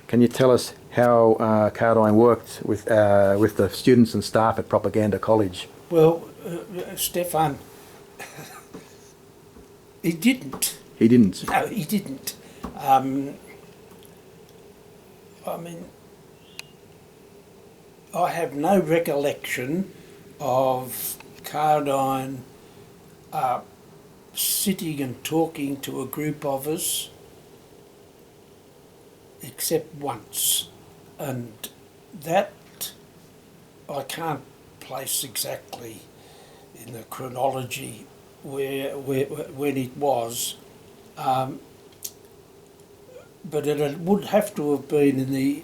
Can you tell us how Cardine worked with the students and staff at Propaganda College? Well, Stefan, he didn't. He didn't. No, he didn't. I mean, I have no recollection of Cardine sitting and talking to a group of us except once, and that I can't place exactly in the chronology where when it was, but it would have to have been in the,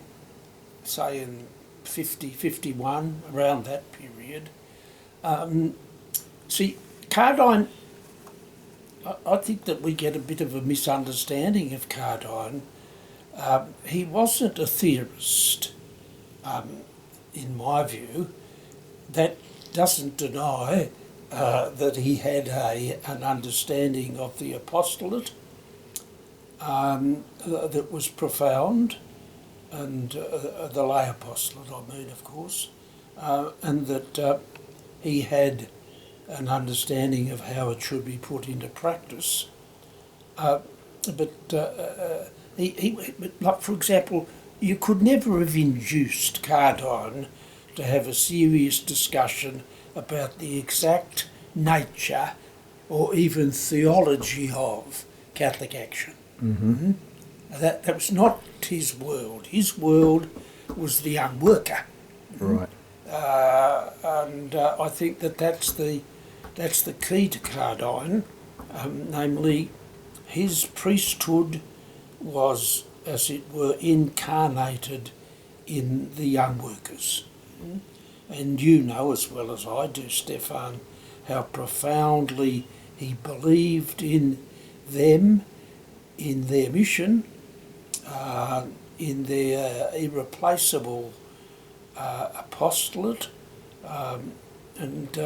say, in 50, 51, around that period. See, Cardine, I think that we get a bit of a misunderstanding of Cardine. He wasn't a theorist, in my view. That doesn't deny that he had an understanding of the apostolate that was profound, and the lay apostolate, I mean, of course, and that he had an understanding of how it should be put into practice. But like, for example, you could never have induced Cardine to have a serious discussion about the exact nature or even theology of Catholic action. Mm-hmm. That was not his world. His world was the young worker. Right. And I think that's the key to Cardine, namely his priesthood was, as it were, incarnated in the young workers. And you know as well as I do, Stefan, how profoundly he believed in them, in their mission, in their irreplaceable apostolate, and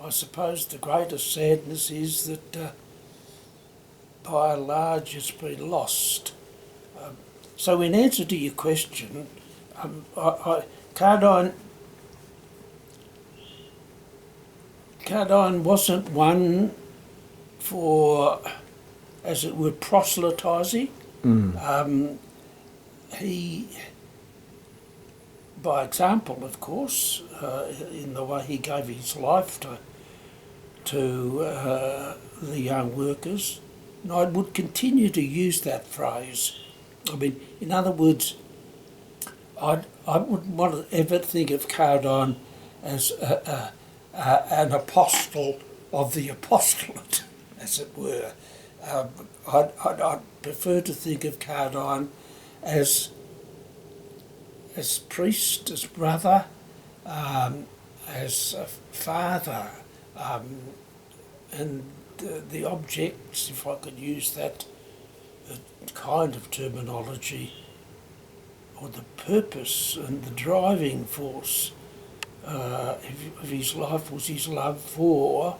I suppose the greatest sadness is that by and large it's been lost. So in answer to your question, Cardine wasn't one for, as it were, proselytising. He, by example, of course, in the way he gave his life to the young workers, and I would continue to use that phrase. I mean, in other words, I wouldn't want to ever think of Cardine as an apostle of the apostolate, as it were. I'd prefer to think of Cardine as priest, as brother, as a father, and the objects, if I could use that kind of terminology, or the purpose and the driving force of his life was his love for,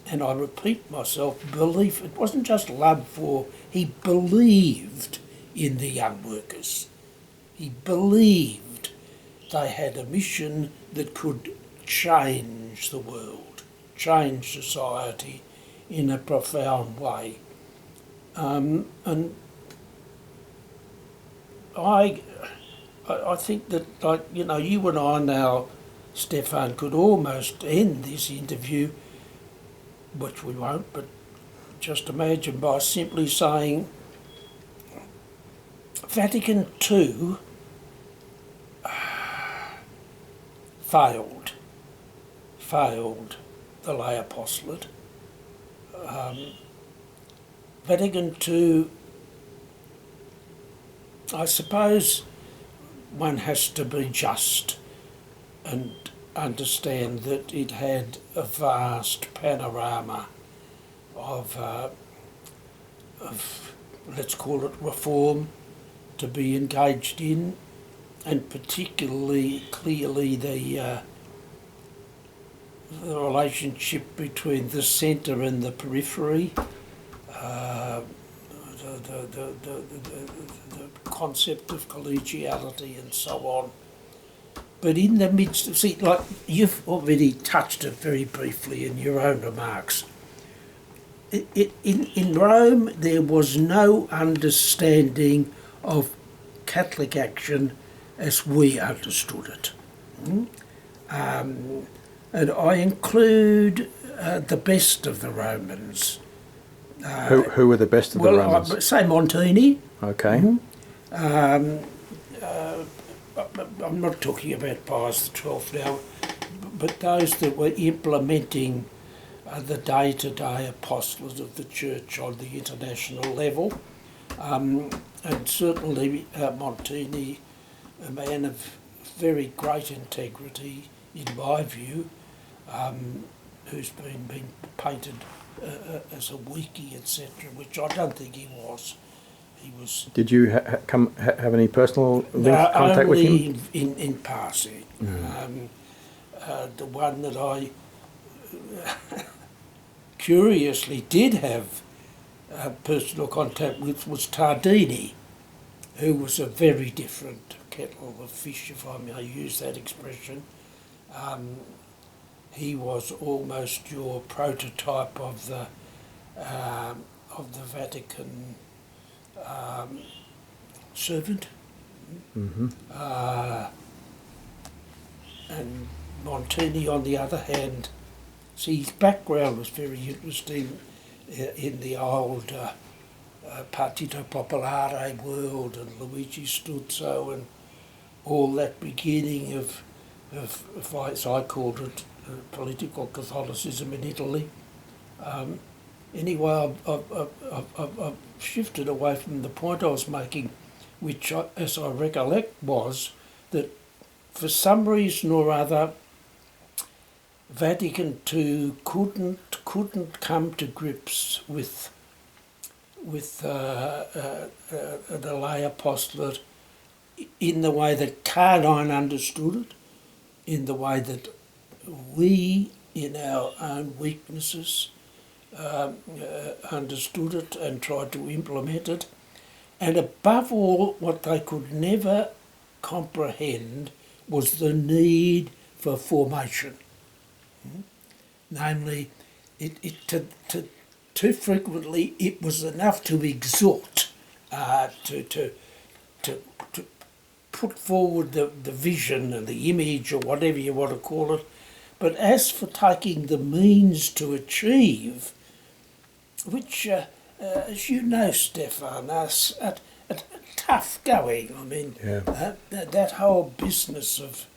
and I repeat myself, belief. It wasn't just love for, he believed in the young workers. He believed they had a mission that could change the world, change society in a profound way. And I think that, like, you know, you and I now, Stefan, could almost end this interview, which we won't, but just imagine, by simply saying Vatican II failed the lay apostolate. Vatican II, I suppose one has to be just and understand that it had a vast panorama of let's call it reform to be engaged in, and particularly clearly the relationship between the centre and the periphery, the concept of collegiality and so on. But in the midst of, see, like you've already touched it very briefly in your own remarks, in Rome there was no understanding of Catholic action as we understood it. And I include the best of the Romans. Who were the best of the Romans? I say Molony. Okay. I'm not talking about Pius XII now, but those that were implementing the day-to-day apostolate of the Church on the international level. And certainly Molony, a man of very great integrity, in my view, who's been painted as a weakie, etc., which I don't think he was. He was. Did you have any personal contact with him? Only in passing. The one that I curiously did have personal contact with was Tardini, who was a very different kettle of fish, if I may use that expression. He was almost your prototype of the Vatican servant. Mm-hmm. And Molony, on the other hand, see, his background was very interesting in the old Partito Popolare world, and Luigi Sturzo and all that beginning of as I called it, political Catholicism in Italy. Anyway, I've shifted away from the point I was making, which, as I recollect, was that for some reason or other, Vatican II couldn't come to grips with the lay apostolate in the way that Cardine understood it, in the way that we, in our own weaknesses, understood it and tried to implement it. And above all, what they could never comprehend was the need for formation. Namely, too frequently it was enough to exhort, to put forward the vision and the image, or whatever you want to call it. But as for taking the means to achieve, which, as you know, Stefan, is tough going. I mean, yeah. That whole business of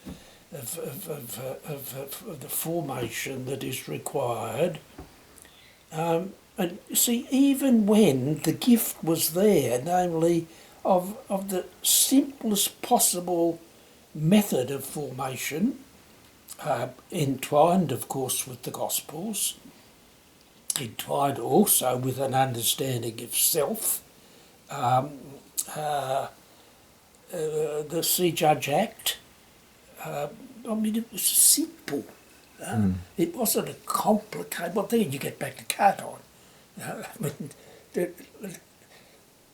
the formation that is required. And see, even when the gift was there, namely of the simplest possible method of formation, entwined, of course, with the Gospels, entwined also with an understanding of self, the See Judge Act. I mean, it was simple. It wasn't a complicated. Well, there you get back to Cardine. I mean,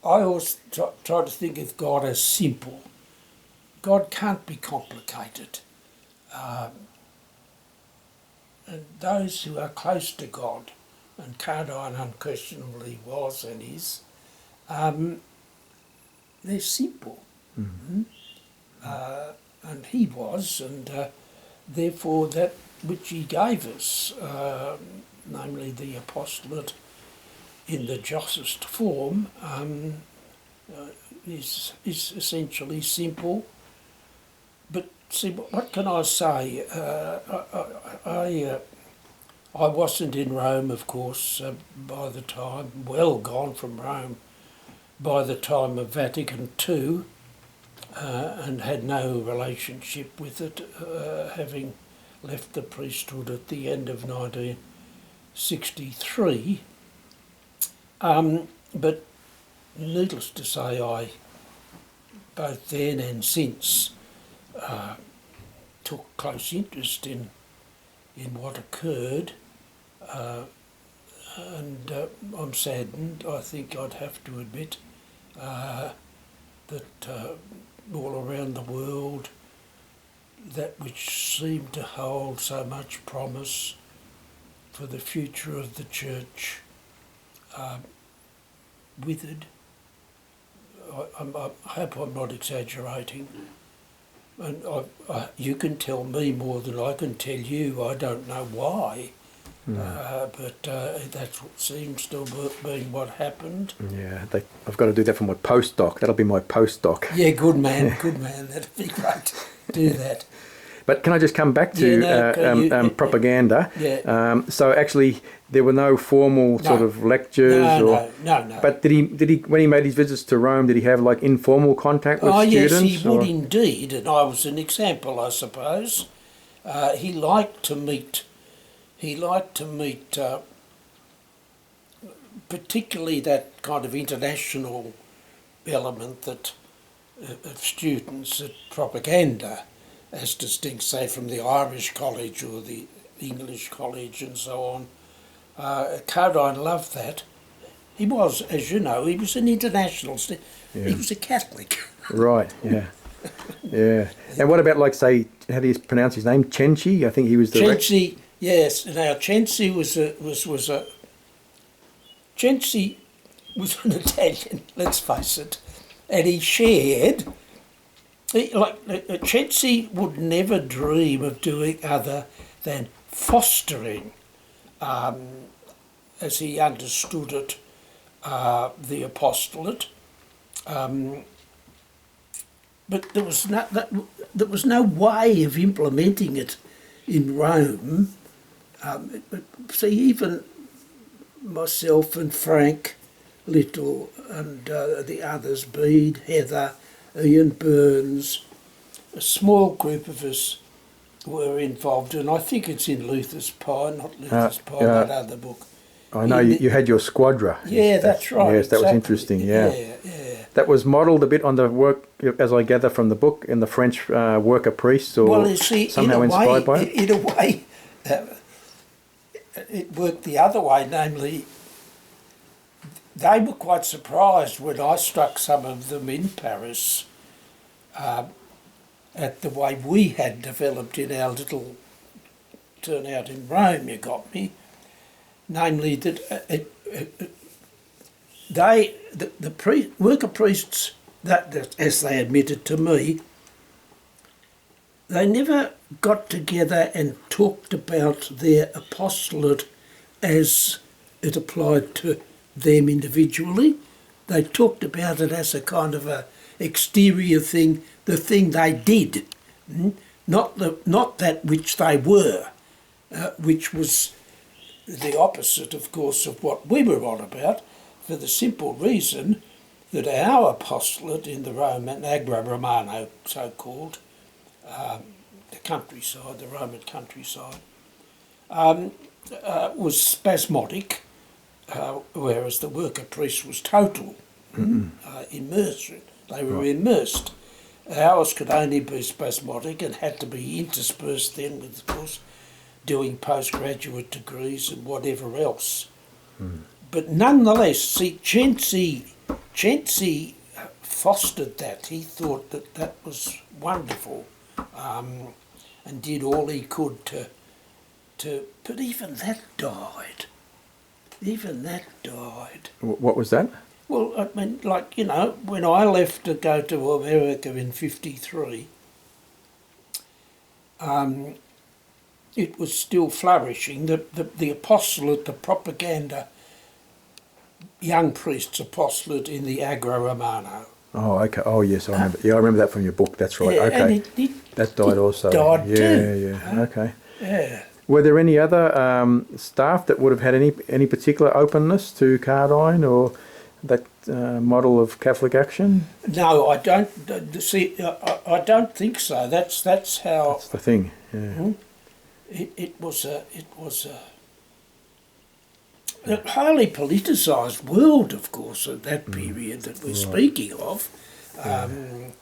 I always try to think of God as simple. God can't be complicated. And those who are close to God, and Cardine unquestionably was and is, they're simple. Mm-hmm. And he was, and therefore that which he gave us, namely the apostolate in the justest form, is essentially simple. But see, what can I say? I wasn't in Rome, of course, by the time, well gone from Rome, by the time of Vatican II, and had no relationship with it, having left the priesthood at the end of 1963. But needless to say, I, both then and since, took close interest in what occurred, and I'm saddened, I think I'd have to admit, that all around the world, that which seemed to hold so much promise for the future of the church, withered. I hope I'm not exaggerating. And you can tell me more than I can tell you. I don't know why, but that's what seems to have been what happened. Yeah, I've got to do that for my postdoc. That'll be my postdoc. Yeah, good man, good man. That'd be great. Do that. But can I just come back to propaganda? Yeah. So actually, there were no formal sort of lectures, no. But did he when he made his visits to Rome? Did he have like informal contact with students? Oh yes, he would indeed, and I was an example, I suppose. He liked to meet. Particularly that kind of international element that of students at propaganda, as distinct, say, from the Irish college or the English college and so on. Cardine loved that. He was, as you know, he was an international He was a Catholic. Right, yeah. Yeah. And what about, like, say, how do you pronounce his name? Cenci? I think he was the... Cenci, yes. Now, Cenci was an Italian, let's face it, and he shared... Cenci would never dream of doing other than fostering, as he understood it, the apostolate. But there was no way of implementing it in Rome. See, even myself and Frank Little and the others, Bede, Heather, Ian Burns, a small group of us were involved, and I think it's in Luther's Pie, not Luther's Pie, that other book. I know you had your squadra. Yeah, that's right. Yes, that was interesting, yeah. That was modelled a bit on the work, as I gather from the book, in the French worker priests, or well, you see, somehow inspired by it? In a way, it worked the other way, namely, they were quite surprised when I struck some of them in Paris at the way we had developed in our little turnout in Rome, you got me. Namely that worker priests, that as they admitted to me, they never got together and talked about their apostolate as it applied to them individually. They talked about it as a kind of a exterior thing, the thing they did, not that which they were, which was the opposite, of course, of what we were on about, for the simple reason that our apostolate in the Roman Agra Romano, so-called, the countryside, the Roman countryside, was spasmodic, whereas the worker priest was total, immersion. They were immersed. Ours could only be spasmodic and had to be interspersed then with, of course, doing postgraduate degrees and whatever else. But nonetheless, see, Cenci fostered that. He thought that was wonderful, and did all he could to. But even that died. Even that died. What was that? Well, I mean, like, you know, when I left to go to America in '53, it was still flourishing. The apostolate, the propaganda, young priests apostolate in the Agra Romano. Oh, okay. Oh, yes, I remember. I remember that from your book. That's right. Yeah, okay. And that died also. Died too. Yeah. Okay. Yeah. Were there any other staff that would have had any particular openness to Cardine or that model of Catholic action? No, I don't. See, I don't think so. That's how. That's the thing. Yeah. It was a highly politicised world, of course, at that period that we're speaking of, and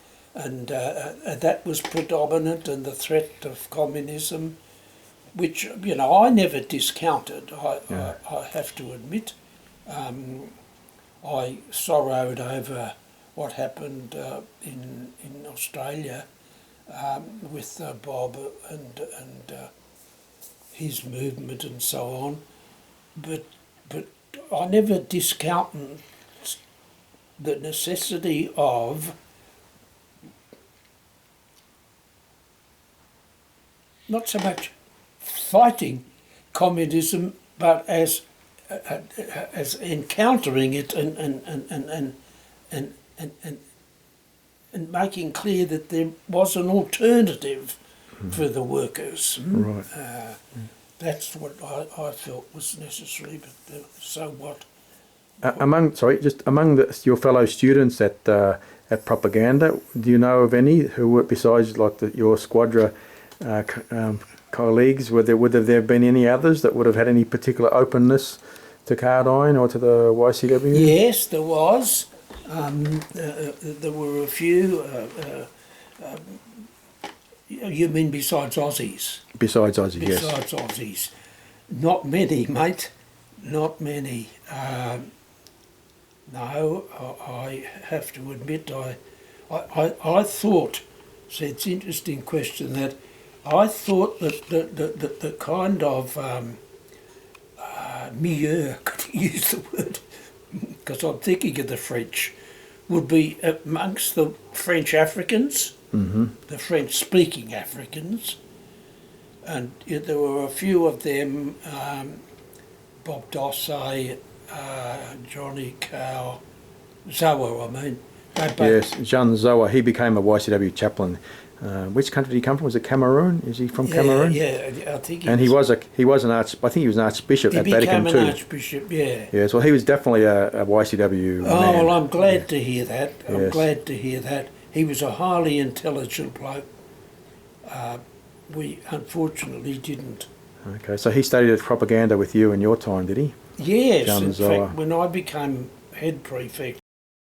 that was predominant, and the threat of communism, which, you know, I never discounted. I have to admit, I sorrowed over what happened in Australia with Bob and his movement and so on, but I never discounted the necessity of not so much fighting communism, but as encountering it and making clear that there was an alternative for the workers. Right. That's what I felt was necessary, but so what? Among your fellow students at Propaganda, do you know of any who were, besides like your squadra colleagues, would there have been any others that would have had any particular openness to Cardine or to the YCW? Yes, there was. There were a few. You mean besides Aussies? Besides Aussie, yes. Besides Aussies. Not many, mate. Not many. No, I have to admit, I thought, so it's an interesting question, that I thought that the kind of milieu, could you use the word, because I'm thinking of the French, would be amongst the French Africans, the French-speaking Africans, and there were a few of them, Bob Dossay, Johnny Cow, Zoa, I mean. Yes, Jean Zoa, he became a YCW chaplain. Which country did he come from? Was it Cameroon? Is he from Cameroon? Yeah, I think. And he was an archbishop at Vatican II. He became an archbishop, yeah. Yes, well, he was definitely a YCW man. Oh, well, I'm glad to hear that. I'm glad to hear that. He was a highly intelligent bloke. We unfortunately didn't. Okay, so he studied at Propaganda with you in your time, did he? Yes, John in Zoa. fact, when I became head prefect,